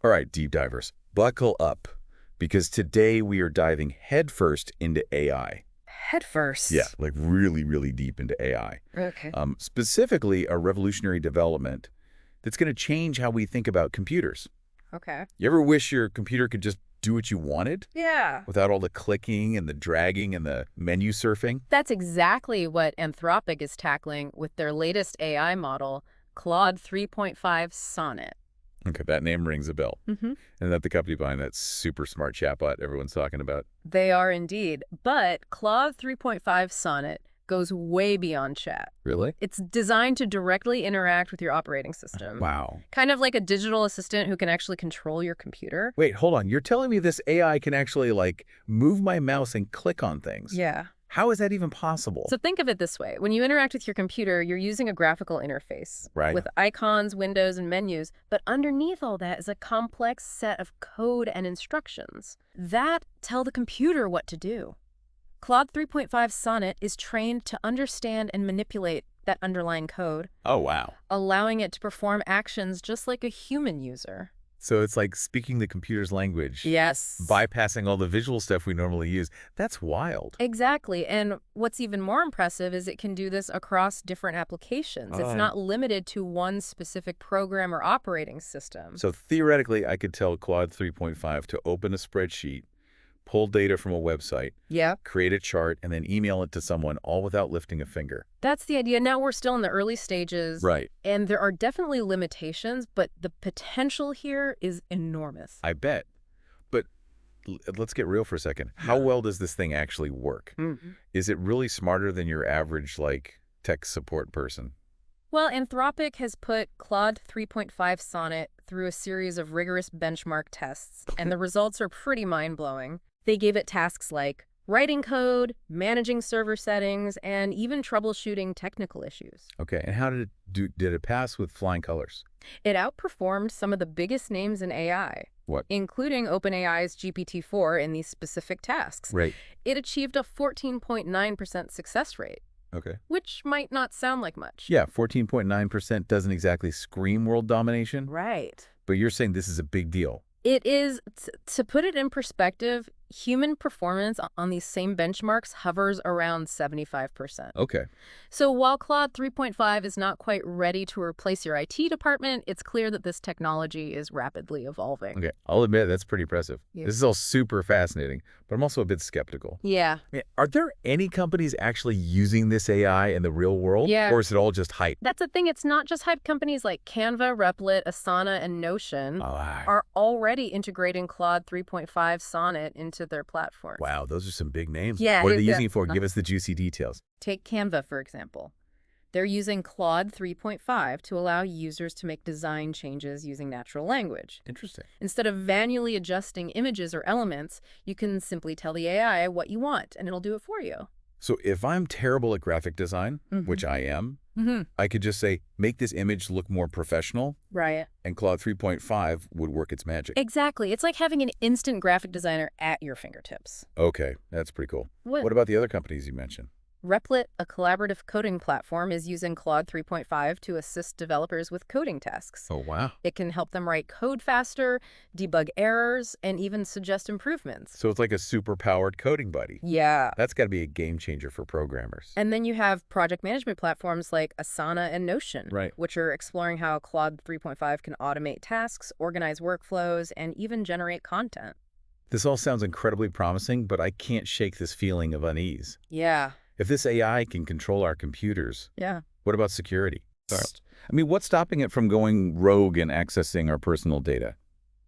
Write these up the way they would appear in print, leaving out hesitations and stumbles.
All right, deep divers, buckle up, because today we are diving headfirst into AI. Head Yeah, first. like really, really deep into AI. Okay. Specifically, a revolutionary development that's going to change how we think about computers. Okay. You ever wish your computer could just do what you wanted Yeah. without all the clicking and the dragging and the menu surfing? That's exactly what Anthropic is tackling with their latest AI model, Claude 3.5 Sonnet. Okay, that name rings a bell. Mm-hmm. And that the company behind that super smart chatbot everyone's talking about. They are indeed. But Claude 3.5 Sonnet goes way beyond chat. Really? It's designed to directly interact with your operating system. Wow. Kind of like a digital assistant who can actually control your computer. Wait, hold on. You're telling me this AI can actually, like, move my mouse and click on things? Yeah. How is that even possible? So think of it this way. When you interact with your computer, you're using a graphical interface Right. with icons, windows, and menus. But underneath all that is a complex set of code and instructions that tell the computer what to do. Claude 3.5 Sonnet is trained to understand and manipulate that underlying code, Oh, wow. allowing it to perform actions just like a human user. So it's like speaking the computer's language. Yes. Bypassing all the visual stuff we normally use. That's wild. Exactly. And what's even more impressive is it can do this across different applications. It's not limited to one specific program or operating system. So theoretically, I could tell Claude 3.5 to open a spreadsheet, pull data from a website, Yeah. create a chart, and then email it to someone, all without lifting a finger. That's the idea. Now we're still in the early stages. Right. And there are definitely limitations, but the potential here is enormous. I bet. But let's get real for a second. How well does this thing actually work? Mm-hmm. Is it really smarter than your average, like, tech support person? Well, Anthropic has put Claude 3.5 Sonnet through a series of rigorous benchmark tests, and the results are pretty mind-blowing. They gave it tasks like writing code, managing server settings, and even troubleshooting technical issues. Okay, and how did it do? Did it pass with flying colors? It outperformed some of the biggest names in AI, What? including OpenAI's GPT-4 in these specific tasks. Right. It achieved a 14.9% success rate, Okay. which might not sound like much. Yeah, 14.9% doesn't exactly scream world domination, Right. but you're saying this is a big deal. It is, to put it in perspective, human performance on these same benchmarks hovers around 75%. Okay. So while Claude 3.5 is not quite ready to replace your IT department, it's clear that this technology is rapidly evolving. Okay, I'll admit that's pretty impressive. Yeah. This is all super fascinating, but I'm also a bit skeptical. Yeah. I mean, are there any companies actually using this AI in the real world? Yeah. Or is it all just hype? That's the thing. It's not just hype. Companies like Canva, Replit, Asana, and Notion Oh, are already integrating Claude 3.5 Sonnet into their platforms. wow, those are some big names. Yeah, What are they yeah. using it for? Give us the juicy details. Take Canva, for example. They're using Claude 3.5 to allow users to make design changes using natural language. Interesting. Instead of manually adjusting images or elements, you can simply tell the AI what you want, and it'll do it for you. So if I'm terrible at graphic design, which I am, I could just say, make this image look more professional, Right. and Claude 3.5 would work its magic. Exactly. It's like having an instant graphic designer at your fingertips. Okay, that's pretty cool. What about the other companies you mentioned? Replit, a collaborative coding platform, is using Claude 3.5 to assist developers with coding tasks. Oh, wow. It can help them write code faster, debug errors, and even suggest improvements. So it's like a super-powered coding buddy. Yeah. That's got to be a game changer for programmers. And then you have project management platforms like Asana and Notion, Right. which are exploring how Claude 3.5 can automate tasks, organize workflows, and even generate content. This all sounds incredibly promising, but I can't shake this feeling of unease. Yeah. If this AI can control our computers, Yeah. what about security? I mean, what's stopping it from going rogue and accessing our personal data?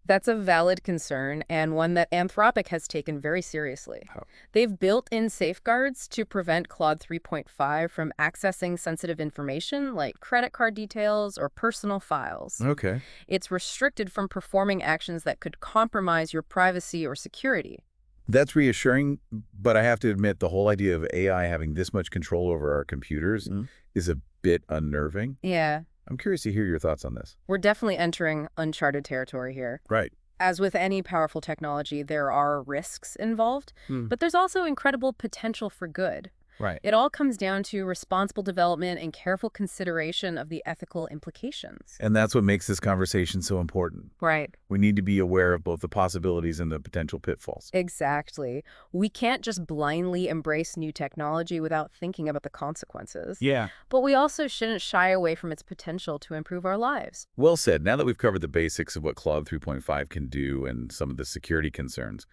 That's a valid concern, and one that Anthropic has taken very seriously. How? They've built in safeguards to prevent Claude 3.5 from accessing sensitive information like credit card details or personal files. Okay. It's restricted from performing actions that could compromise your privacy or security. That's reassuring, but I have to admit the whole idea of AI having this much control over our computers is a bit unnerving. Yeah. I'm curious to hear your thoughts on this. We're definitely entering uncharted territory here. Right. As with any powerful technology, there are risks involved, but there's also incredible potential for good. Right. It all comes down to responsible development and careful consideration of the ethical implications. And that's what makes this conversation so important. Right. We need to be aware of both the possibilities and the potential pitfalls. Exactly. We can't just blindly embrace new technology without thinking about the consequences. Yeah. But we also shouldn't shy away from its potential to improve our lives. Well said. Now that we've covered the basics of what Claude 3.5 can do and some of the security concerns,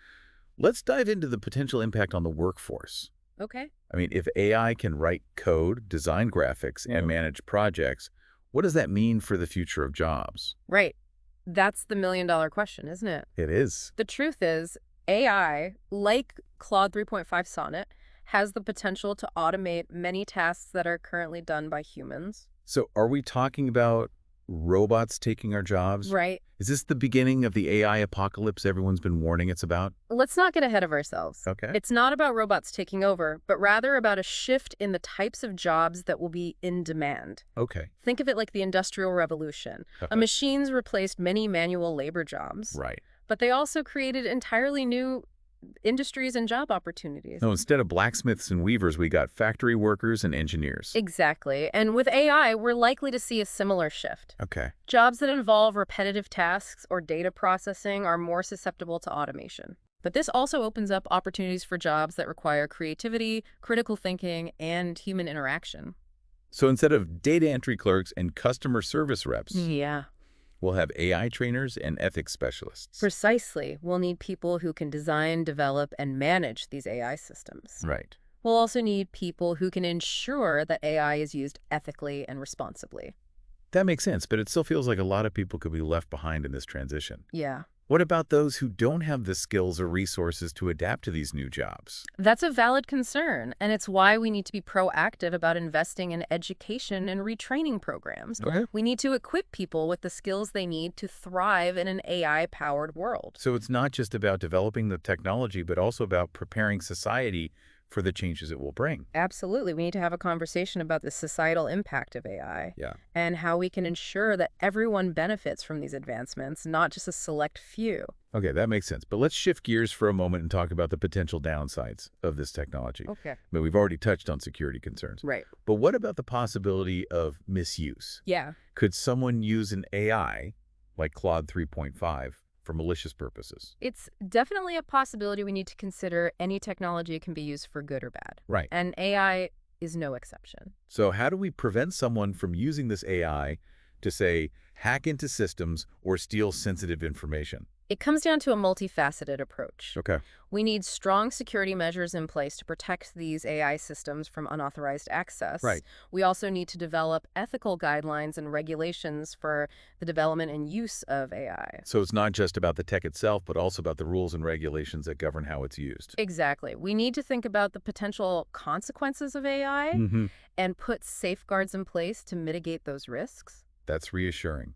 let's dive into the potential impact on the workforce. Okay. I mean, if AI can write code, design graphics, and manage projects, what does that mean for the future of jobs? Right. That's the million-dollar question, isn't it? It is. The truth is, AI, like Claude 3.5 Sonnet, has the potential to automate many tasks that are currently done by humans. So are we talking about robots taking our jobs? Right. Is this the beginning of the AI apocalypse everyone's been warning us about? Let's not get ahead of ourselves. Okay. It's not about robots taking over, but rather about a shift in the types of jobs that will be in demand. Okay. Think of it like the Industrial Revolution. Machines replaced many manual labor jobs. Right. But they also created entirely new industries and job opportunities. No, instead of blacksmiths and weavers, we got factory workers and engineers. Exactly. And with AI, we're likely to see a similar shift. Okay. Jobs that involve repetitive tasks or data processing are more susceptible to automation. But this also opens up opportunities for jobs that require creativity, critical thinking, and human interaction. So instead of data entry clerks and customer service reps, Yeah. we'll have AI trainers and ethics specialists. Precisely. We'll need people who can design, develop, and manage these AI systems. Right. We'll also need people who can ensure that AI is used ethically and responsibly. That makes sense, but it still feels like a lot of people could be left behind in this transition. Yeah. What about those who don't have the skills or resources to adapt to these new jobs? That's a valid concern, and it's why we need to be proactive about investing in education and retraining programs. Okay. We need to equip people with the skills they need to thrive in an AI-powered world. So it's not just about developing the technology, but also about preparing society for the changes it will bring. Absolutely. We need to have a conversation about the societal impact of AI. Yeah. And how we can ensure that everyone benefits from these advancements, not just a select few. Okay, that makes sense. But let's shift gears for a moment and talk about the potential downsides of this technology. Okay. I mean, we've already touched on security concerns. Right. But what about the possibility of misuse? Yeah. Could someone use an AI, like Claude 3.5, for malicious purposes? It's definitely a possibility we need to consider. Any technology can be used for good or bad. Right. And AI is no exception. So how do we prevent someone from using this AI to, say, hack into systems or steal sensitive information? It comes down to a multifaceted approach. Okay. We need strong security measures in place to protect these AI systems from unauthorized access. Right. We also need to develop ethical guidelines and regulations for the development and use of AI. So it's not just about the tech itself, but also about the rules and regulations that govern how it's used. Exactly. We need to think about the potential consequences of AI and put safeguards in place to mitigate those risks. That's reassuring.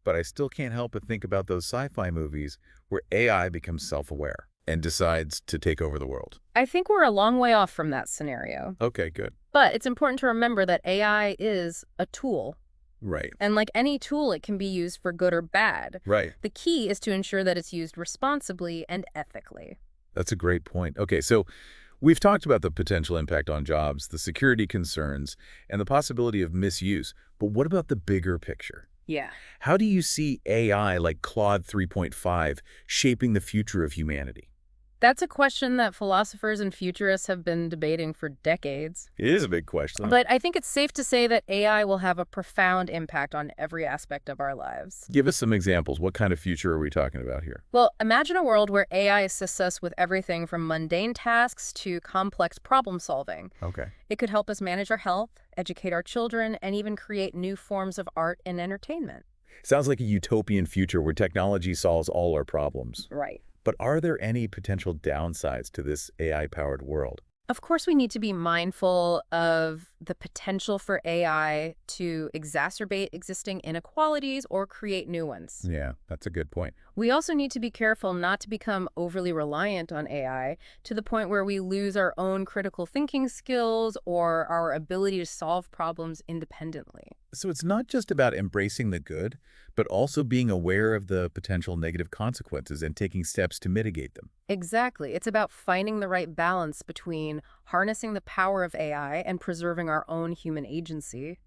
But I still can't help but think about those sci-fi movies where AI becomes self-aware and decides to take over the world. I think we're a long way off from that scenario. Okay, good. But it's important to remember that AI is a tool. Right. And like any tool, it can be used for good or bad. Right. The key is to ensure that it's used responsibly and ethically. That's a great point. Okay, so we've talked about the potential impact on jobs, the security concerns, and the possibility of misuse. But what about the bigger picture? Yeah. How do you see AI like Claude 3.5 shaping the future of humanity? That's a question that philosophers and futurists have been debating for decades. It is a big question. But I think it's safe to say that AI will have a profound impact on every aspect of our lives. Give us some examples. What kind of future are we talking about here? Well, imagine a world where AI assists us with everything from mundane tasks to complex problem solving. Okay. It could help us manage our health, educate our children, and even create new forms of art and entertainment. Sounds like a utopian future where technology solves all our problems. Right. But are there any potential downsides to this AI-powered world? Of course, we need to be mindful of the potential for AI to exacerbate existing inequalities or create new ones. Yeah, that's a good point. We also need to be careful not to become overly reliant on AI to the point where we lose our own critical thinking skills or our ability to solve problems independently. So it's not just about embracing the good, but also being aware of the potential negative consequences and taking steps to mitigate them. Exactly. It's about finding the right balance between between harnessing the power of AI and preserving our own human agency.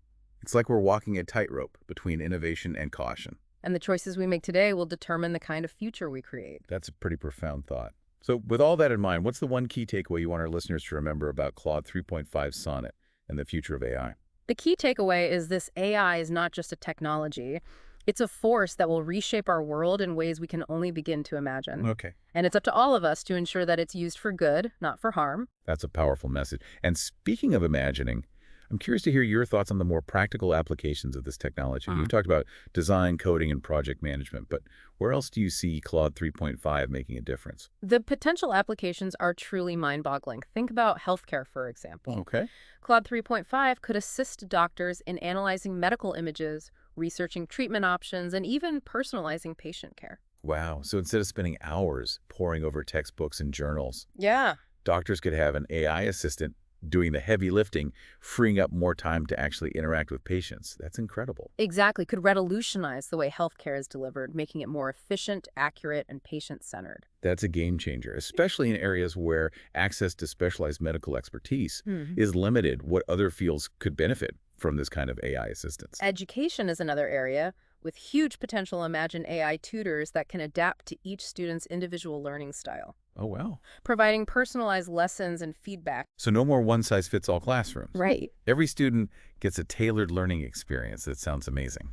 It's like we're walking a tightrope between innovation and caution. And the choices we make today will determine the kind of future we create. That's a pretty profound thought. So with all that in mind, what's the one key takeaway you want our listeners to remember about Claude 3.5 Sonnet and the future of AI? The key takeaway is this AI is not just a technology. It's a force that will reshape our world in ways we can only begin to imagine. Okay. And it's up to all of us to ensure that it's used for good, not for harm. That's a powerful message. And speaking of imagining, I'm curious to hear your thoughts on the more practical applications of this technology. You've talked about design, coding, and project management, but where else do you see Claude 3.5 making a difference? The potential applications are truly mind-boggling. Think about healthcare, for example. Okay. Claude 3.5 could assist doctors in analyzing medical images, researching treatment options, and even personalizing patient care. Wow. So instead of spending hours poring over textbooks and journals, Yeah. doctors could have an AI assistant doing the heavy lifting, freeing up more time to actually interact with patients. That's incredible. Exactly. Could revolutionize the way healthcare is delivered, making it more efficient, accurate, and patient-centered. That's a game changer, especially in areas where access to specialized medical expertise is limited. What other fields could benefit from this kind of AI assistance? Education is another area with huge potential. Imagine AI tutors that can adapt to each student's individual learning style, Oh, wow. providing personalized lessons and feedback. So no more one-size-fits-all classrooms. Right. Every student gets a tailored learning experience. That sounds amazing.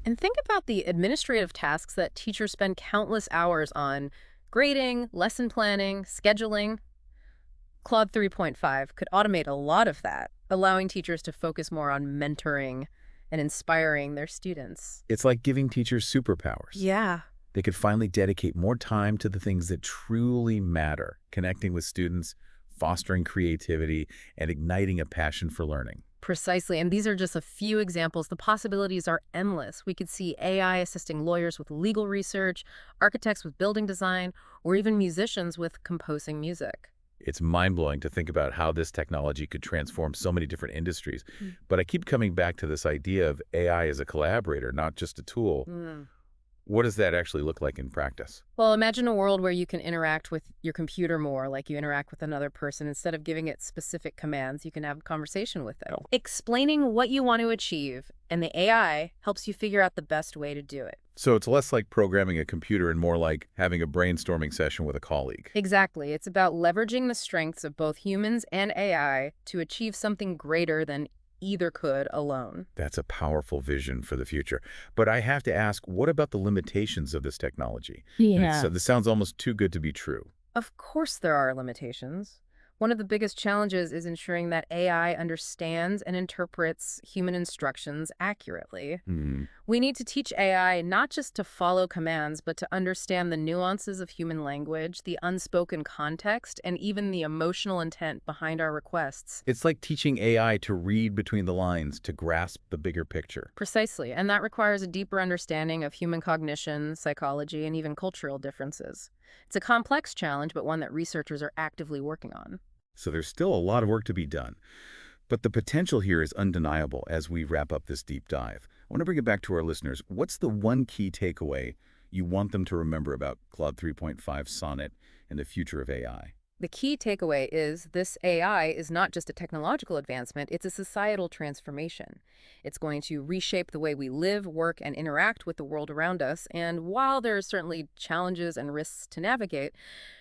And think about the administrative tasks that teachers spend countless hours on: grading, lesson planning, scheduling. Claude 3.5 could automate a lot of that, allowing teachers to focus more on mentoring and inspiring their students. It's like giving teachers superpowers. Yeah. They could finally dedicate more time to the things that truly matter, connecting with students, fostering creativity, and igniting a passion for learning. Precisely. And these are just a few examples. The possibilities are endless. We could see AI assisting lawyers with legal research, architects with building design, or even musicians with composing music. It's mind-blowing to think about how this technology could transform so many different industries. But I keep coming back to this idea of AI as a collaborator, not just a tool. What does that actually look like in practice? Well, imagine a world where you can interact with your computer more like you interact with another person. Instead of giving it specific commands, you can have a conversation with it, explaining what you want to achieve, and the AI helps you figure out the best way to do it. So it's less like programming a computer and more like having a brainstorming session with a colleague. Exactly. It's about leveraging the strengths of both humans and AI to achieve something greater than either could alone. That's a powerful vision for the future. But I have to ask, what about the limitations of this technology? So this sounds almost too good to be true. Of course there are limitations. One of the biggest challenges is ensuring that AI understands and interprets human instructions accurately. We need to teach AI not just to follow commands, but to understand the nuances of human language, the unspoken context, and even the emotional intent behind our requests. It's like teaching AI to read between the lines, to grasp the bigger picture. Precisely, and that requires a deeper understanding of human cognition, psychology, and even cultural differences. It's a complex challenge, but one that researchers are actively working on. So there's still a lot of work to be done. But the potential here is undeniable as we wrap up this deep dive. I want to bring it back to our listeners. What's the one key takeaway you want them to remember about Claude 3.5 Sonnet and the future of AI? The key takeaway is this AI is not just a technological advancement, it's a societal transformation. It's going to reshape the way we live, work, and interact with the world around us. And while there are certainly challenges and risks to navigate,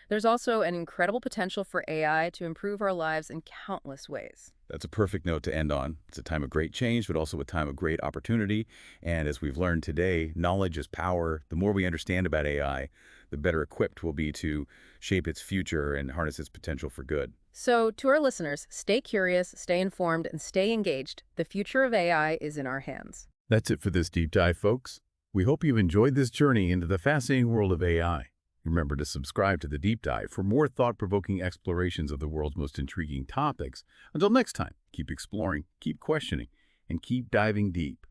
there's also an incredible potential for AI to improve our lives in countless ways. That's a perfect note to end on. It's a time of great change, but also a time of great opportunity. And as we've learned today, knowledge is power. The more we understand about AI, the better equipped we'll be to shape its future and harness its potential for good. So to our listeners, stay curious, stay informed, and stay engaged. The future of AI is in our hands. That's it for this deep dive, folks. We hope you've enjoyed this journey into the fascinating world of AI. Remember to subscribe to The Deep Dive for more thought-provoking explorations of the world's most intriguing topics. Until next time, keep exploring, keep questioning, and keep diving deep.